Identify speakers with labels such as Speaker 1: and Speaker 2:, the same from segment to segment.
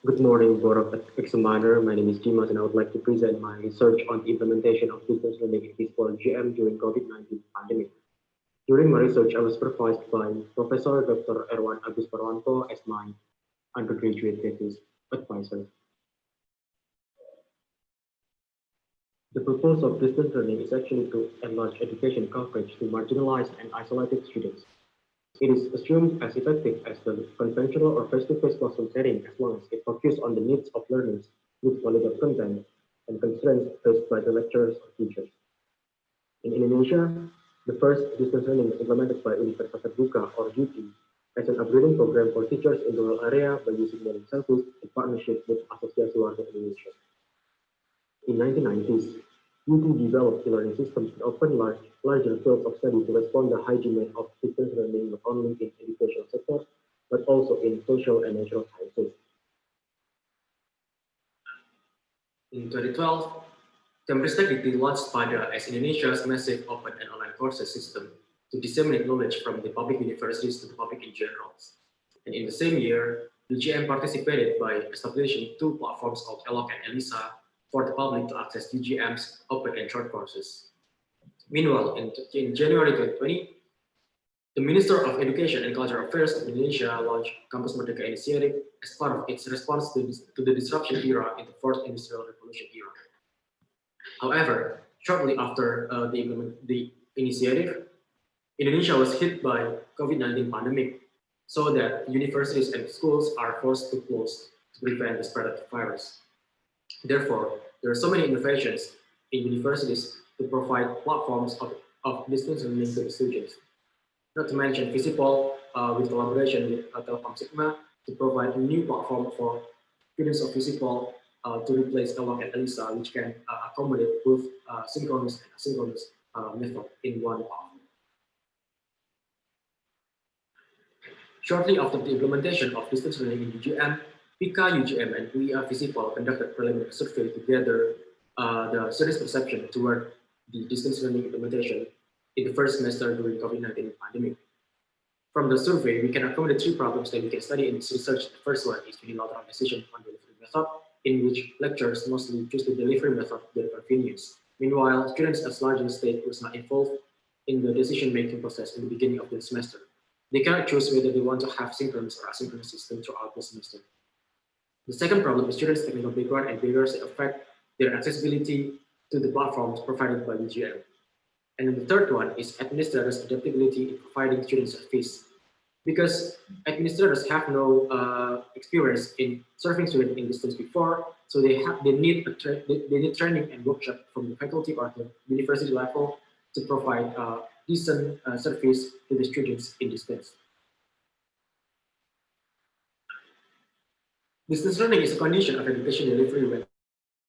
Speaker 1: Good morning, Board of Examiner. My name is Dimas, and I would like to present my research on the implementation of distance learning in FISIPOL UGM during COVID-19 pandemic. During my research, I was supervised by Professor Dr. Erwan Agus Parwanto as my undergraduate thesis advisor. The purpose of distance learning is actually to enlarge education coverage to marginalized and isolated students. It is assumed as effective as the conventional or face-to-face classroom setting as long as it focuses on the needs of learners with quality of content and constraints faced by the lecturers or teachers. In Indonesia, the first distance learning was implemented by Universitas Terbuka or UT as an upgrading program for teachers in the rural area by using learning services in partnership with Asosiasi Warga Indonesia. In 1990s, UT developed the learning system and opened larger fields of study to respond to the high demand of distance learning not only in educational sectors, but also in social and natural sciences. In 2012, Statistic launched Mada as Indonesia's massive open and online courses system to disseminate knowledge from the public universities to the public in general. And in the same year, UGM participated by establishing two platforms called ELOC and ELISA for the public to access UGM's open and short courses. Meanwhile, in January 2020, the Minister of Education and Cultural Affairs of Indonesia launched Campus Merdeka Initiative as part of its response to the disruption era in the Fourth Industrial Revolution era. However, shortly after the initiative, Indonesia was hit by COVID-19 pandemic, so that universities and schools are forced to close to prevent the spread of the virus. Therefore, there are so many innovations in universities to provide platforms of distance learning to the students. Not to mention FISIPOL with collaboration with Telkom Sigma to provide a new platform for students of FISIPOL to replace ELOC and ELISA, which can accommodate both synchronous and asynchronous method in one platform. Shortly after the implementation of distance learning in UGM, PIKA UGM and UEA FISIPOL conducted preliminary survey to gather the students' perception toward the distance learning implementation in the first semester during COVID-19 pandemic. From the survey, we can accommodate three problems that we can study in this research. The first one is unilateral decision on delivery method, in which lecturers mostly choose the delivery method to their convenience. Meanwhile, students at larger state was not involved in the decision-making process in the beginning of the semester. They cannot choose whether they want to have synchronous or asynchronous system throughout the semester. The second problem is students' technical background and barriers that affect their accessibility to the platforms provided by UGM. And then the third one is administrators' adaptability in providing student service. Because administrators have no experience in serving students in distance before, so they need training and workshop from the faculty or the university level to provide decent service to the students in distance. Distance learning is a condition of education delivery when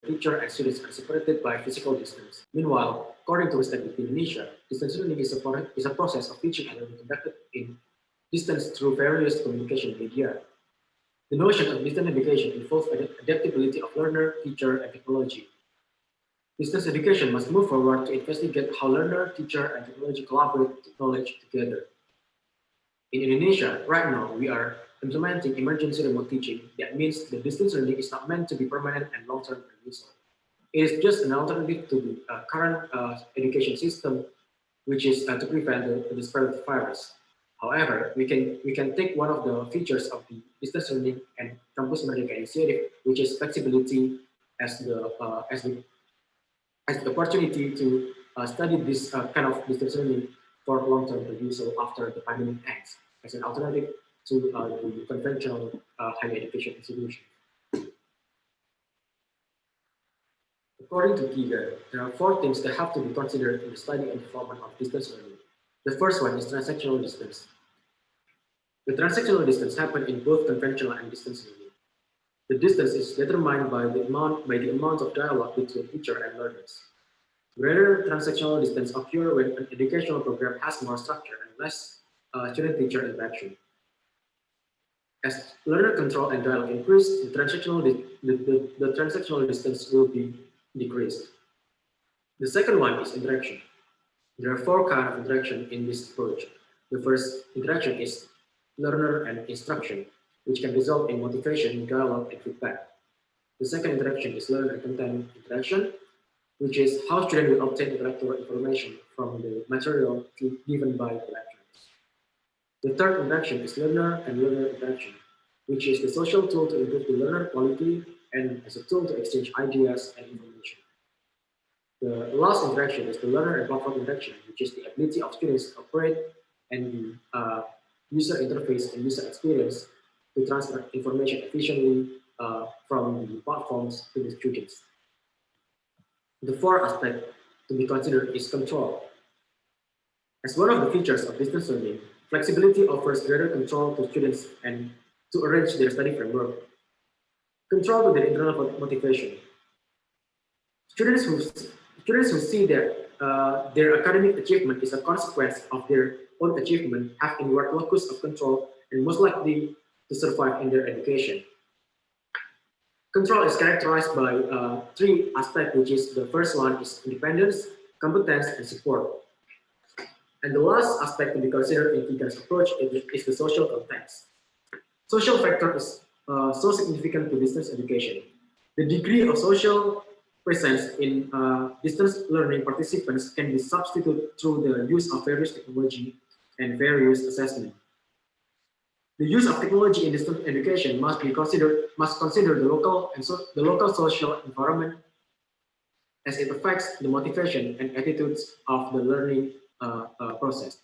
Speaker 1: teacher and students are separated by physical distance. Meanwhile, according to Statistic in Indonesia, distance learning is a process of teaching and learning conducted in distance through various communication media. The notion of distance education involves adaptability of learner, teacher, and technology. Distance education must move forward to investigate how learner, teacher, and technology collaborate knowledge together. In Indonesia, right now, we are implementing emergency remote teaching. That means the distance learning is not meant to be permanent and long-term useful. It is just an alternative to the current education system, which is to prevent the spread of the virus. However, we can take one of the features of the distance learning and Campus Merdeka initiative, which is flexibility as the opportunity to study this kind of distance learning for long-term use after the pandemic ends, as an alternative to the conventional higher education institution. According to Gadjah, there are four things that have to be considered in the study and development of distance learning. The first one is transactional distance. The transactional distance happens in both conventional and distance learning. The distance is determined by the amount of dialogue between teacher and learners. Greater transactional distance occurs when an educational program has more structure and less student-teacher interaction. As learner control and dialogue increase, the transactional distance will be decreased. The second one is interaction. There are four kinds of interaction in this approach. The first interaction is learner and instruction. which can result in motivation, dialogue, and feedback. The second interaction is learner-content interaction, which is how students will obtain intellectual information from the material given by the lecturers. The third interaction is learner and learner interaction, which is the social tool to improve the learner quality and as a tool to exchange ideas and information. The last interaction is the learner and platform interaction, which is the ability of students to operate and the user interface and user experience to transfer information efficiently from the platforms to the students. The fourth aspect to be considered is control. As one of the features of distance learning, flexibility offers greater control to students and to arrange their study framework. Control to their internal motivation. Students who see that their academic achievement is a consequence of their own achievement have inward locus of control and most likely to survive in their education. Control is characterized by three aspects, which is the first one is independence, competence, and support. And the last aspect to be considered in Tiga's approach is the social context. Social factor is so significant to distance education. The degree of social presence in distance learning participants can be substituted through the use of various technology and various assessment. The use of technology in distance education must consider the local social environment as it affects the motivation and attitudes of the learning process.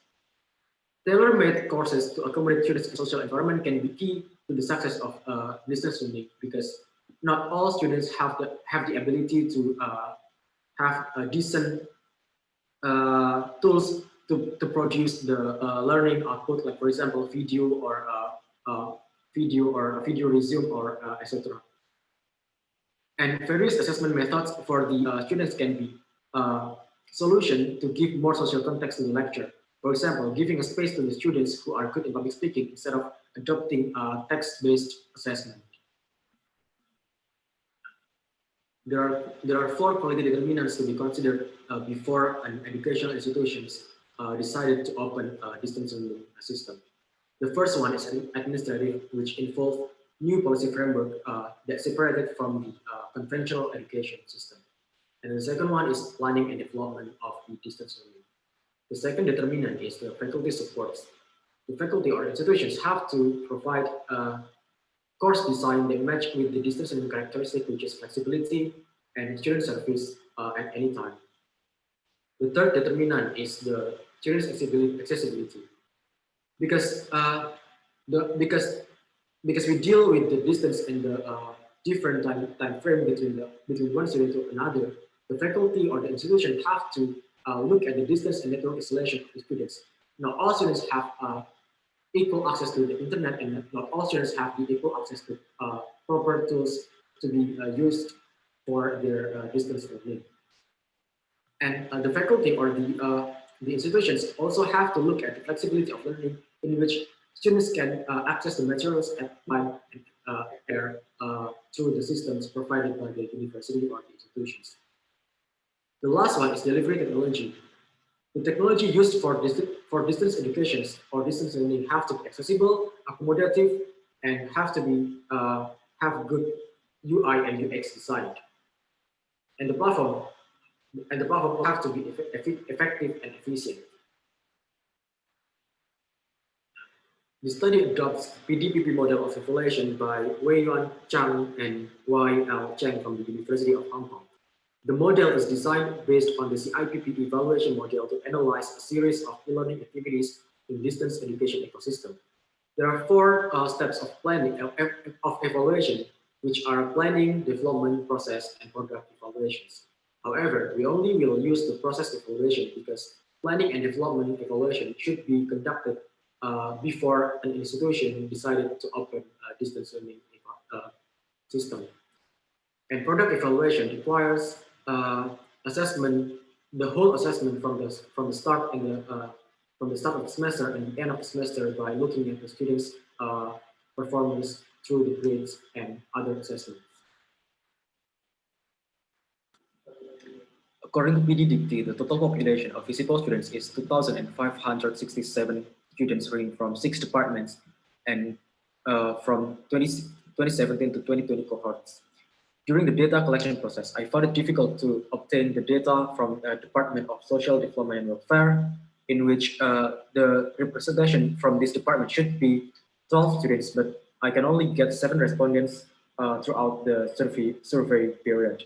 Speaker 1: Tailor-made courses to accommodate students' and social environment can be key to the success of distance learning because not all students have the ability to have decent tools to produce the learning output, like for example, video or video resume or etc. And various assessment methods for the students can be solution to give more social context to the lecture. For example, giving a space to the students who are good in public speaking instead of adopting text-based assessment. There are four quality determinants to be considered before an educational institutions decided to open a distance learning system. The first one is administrative, which involves new policy framework that separated from the conventional education system. And the second one is planning and development of the distance learning. The second determinant is the faculty supports. The faculty or institutions have to provide course design that match with the distance learning characteristic, which is flexibility and student service at any time. The third determinant is the student accessibility. Because because we deal with the distance and the different time frame between one student to another, the faculty or the institution have to look at the distance and network isolation of the students. Not all students have equal access to the internet, and not all students have the equal access to proper tools to be used for their distance learning. And the faculty or the institutions also have to look at the flexibility of learning in which students can access the materials at time through the systems provided by the university or the institutions. The last one is delivery technology. The technology used for distance education or distance learning have to be accessible, accommodative, and have to be have good UI and UX design. And the platform have to be effective and efficient. The study adopts PDPP model of evaluation by Wei-Yuan Chang and Y.L. Cheng from the University of Hong Kong. The model is designed based on the CIPP evaluation model to analyze a series of e-learning activities in distance education ecosystem. There are four steps of planning of evaluation, which are planning, development, process, and product evaluations. However, we only will use the process evaluation because planning and development evaluation should be conducted before an institution decided to open a distance learning system. And product evaluation requires assessment, the whole assessment from the start and from the start of the semester and the end of the semester by looking at the students' performance through the grades and other assessments. According to PDDT, the total population of FISIPOL students is 2,567 students ranging from 6 departments, and from 2017 to 2020 cohorts. During the data collection process, I found it difficult to obtain the data from the Department of Social Development and Welfare, in which the representation from this department should be 12 students, but I can only get 7 respondents throughout the survey period.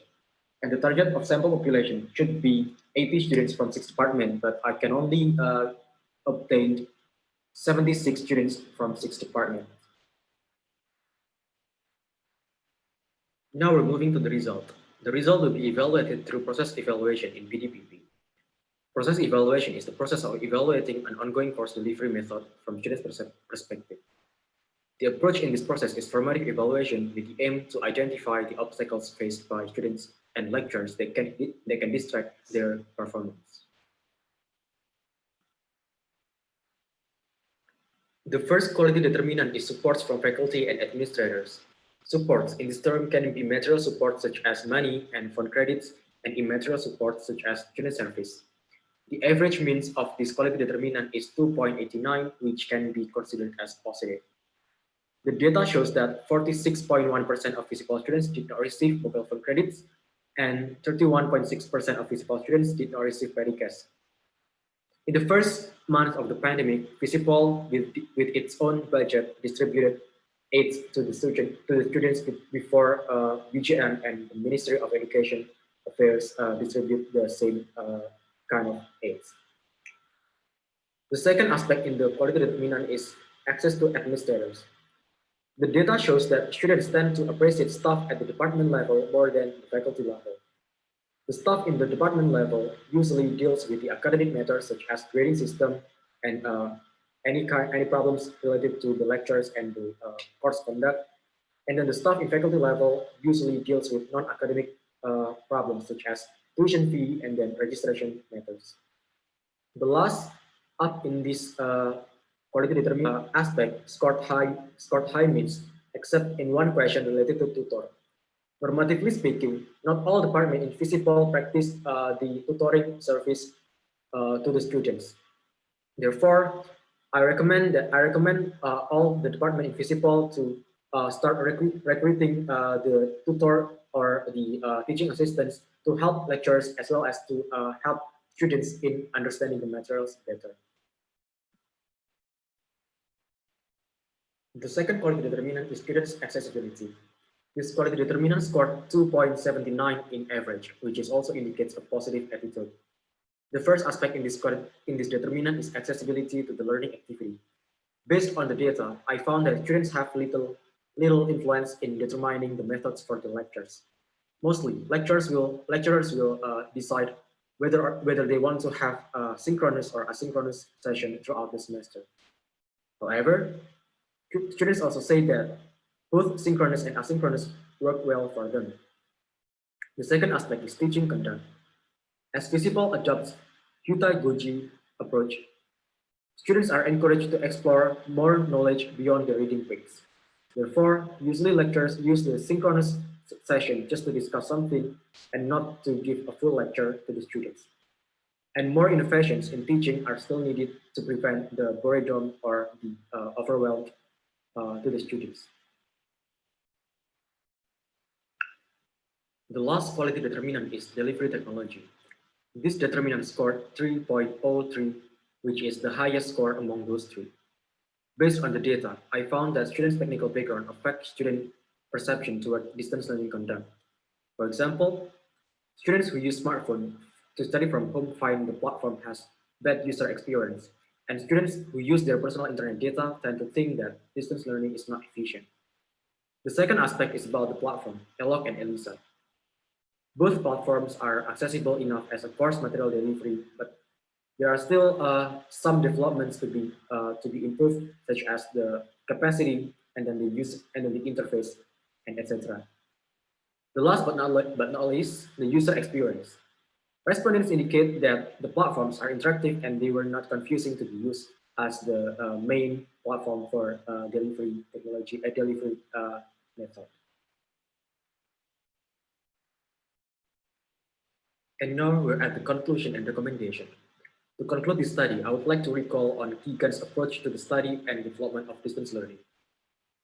Speaker 1: And the target of sample population should be 80 students from 6 departments, but I can only obtain 76 students from 6 departments. Now we're moving to the result. The result will be evaluated through process evaluation in PDPP. Process evaluation is the process of evaluating an ongoing course delivery method from students' perspective. The approach in this process is formative evaluation with the aim to identify the obstacles faced by students and lecturers that can distract their performance. The first quality determinant is supports from faculty and administrators. Supports in this term can be material support such as money and phone credits, and immaterial support such as student service. The average means of this quality determinant is 2.89, which can be considered as positive. The data shows that 46.1% of FISIPOL students did not receive mobile phone credits, and 31.6% of FISIPOL students did not receive petty cash. In the first month of the pandemic, FISIPOL, with its own budget, distributed aids to the students before UGM and the Ministry of Education Affairs distribute the same kind of aids. The second aspect in the quality determinant is access to administrators. The data shows that students tend to appreciate staff at the department level more than the faculty level. The staff in the department level usually deals with the academic matters such as grading system and any problems related to the lectures and the course conduct. And then the staff in faculty level usually deals with non-academic problems such as tuition fee and then registration matters. The last up in this quality determinant aspect scored high means, except in one question related to tutor. Normatively speaking, not all departments in FISIPOL practice the tutoring service to the students. Therefore, I recommend all the department in FISIPOL to start recruiting the tutor or the teaching assistants to help lecturers as well as to help students in understanding the materials better. The second quality determinant is students' accessibility. This quality determinant scored 2.79 in average, which also indicates a positive attitude. The first aspect in this determinant is accessibility to the learning activity. Based on the data, I found that students have little influence in determining the methods for the lectures. Mostly, lecturers will decide whether they want to have a synchronous or asynchronous session throughout the semester. However, students also say that both synchronous and asynchronous work well for them. The second aspect is teaching content. As FISIPOL adopts pedagogy approach, students are encouraged to explore more knowledge beyond the reading breaks. Therefore, usually lecturers use the synchronous session just to discuss something and not to give a full lecture to the students. And more innovations in teaching are still needed to prevent the boredom or the overwhelm to the students. The last quality determinant is delivery technology. This determinant scored 3.03, which is the highest score among those three. Based on the data, I found that students' technical background affects student perception toward distance learning content. For example, students who use smartphone to study from home find the platform has bad user experience, and students who use their personal internet data tend to think that distance learning is not efficient. The second aspect is about the platform, ELOC and ELISA. Both platforms are accessible enough as a course material delivery, but there are still some developments to be improved, such as the capacity and then the use and then the interface and etc. The last but not least, the user experience. Respondents indicate that the platforms are interactive and they were not confusing to be used as the main platform for delivery technology, delivery method. And now we're at the conclusion and recommendation. To conclude this study, I would like to recall on Keegan's approach to the study and development of distance learning.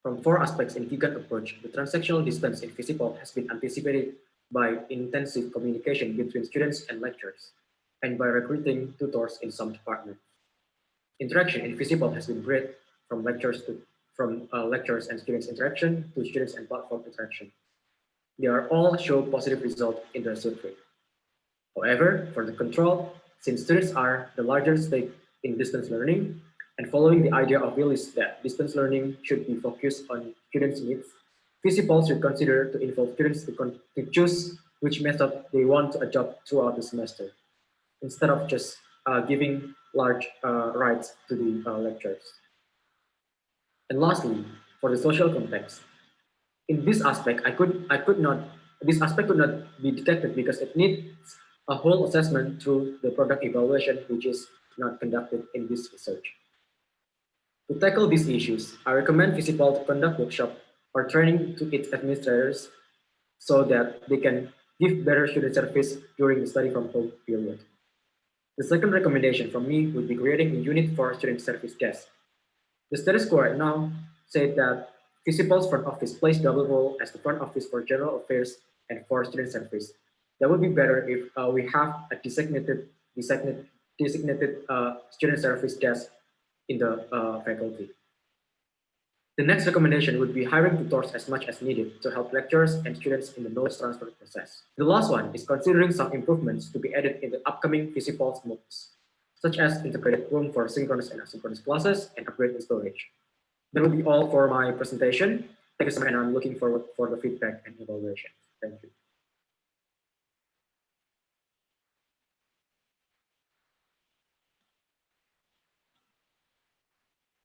Speaker 1: From four aspects in GIGAT approach, the transactional distance in FISIPOL has been anticipated by intensive communication between students and lecturers, and by recruiting tutors in some departments. Interaction in FISIPOL has been great from lecturers and students interaction to students and platform interaction. They are all show positive result in the survey. However, for the control, since students are the larger stake in distance learning, and following the idea of Willis that distance learning should be focused on students' needs, FISIPOL should consider to involve students to choose which method they want to adopt throughout the semester, instead of just giving large rights to the lecturers. And lastly, for the social context, in this aspect, this aspect could not be detected because it needs a whole assessment through the product evaluation, which is not conducted in this research. To tackle these issues, I recommend FISIPOL to conduct workshop or training to its administrators so that they can give better student service during the study from home period. The second recommendation from me would be creating a unit for student service desk. The status quo right now said that FISIPOL's front office plays double role as the front office for general affairs and for student service. That would be better if we have a designated student service desk in the faculty. The next recommendation would be hiring tutors as much as needed to help lecturers and students in the knowledge transfer process. The last one is considering some improvements to be added in the upcoming FISIPOL MOOCs, such as integrated room for synchronous and asynchronous classes and upgrade in storage. That will be all for my presentation. Thank you so much, and I'm looking forward for the feedback and evaluation. Thank you.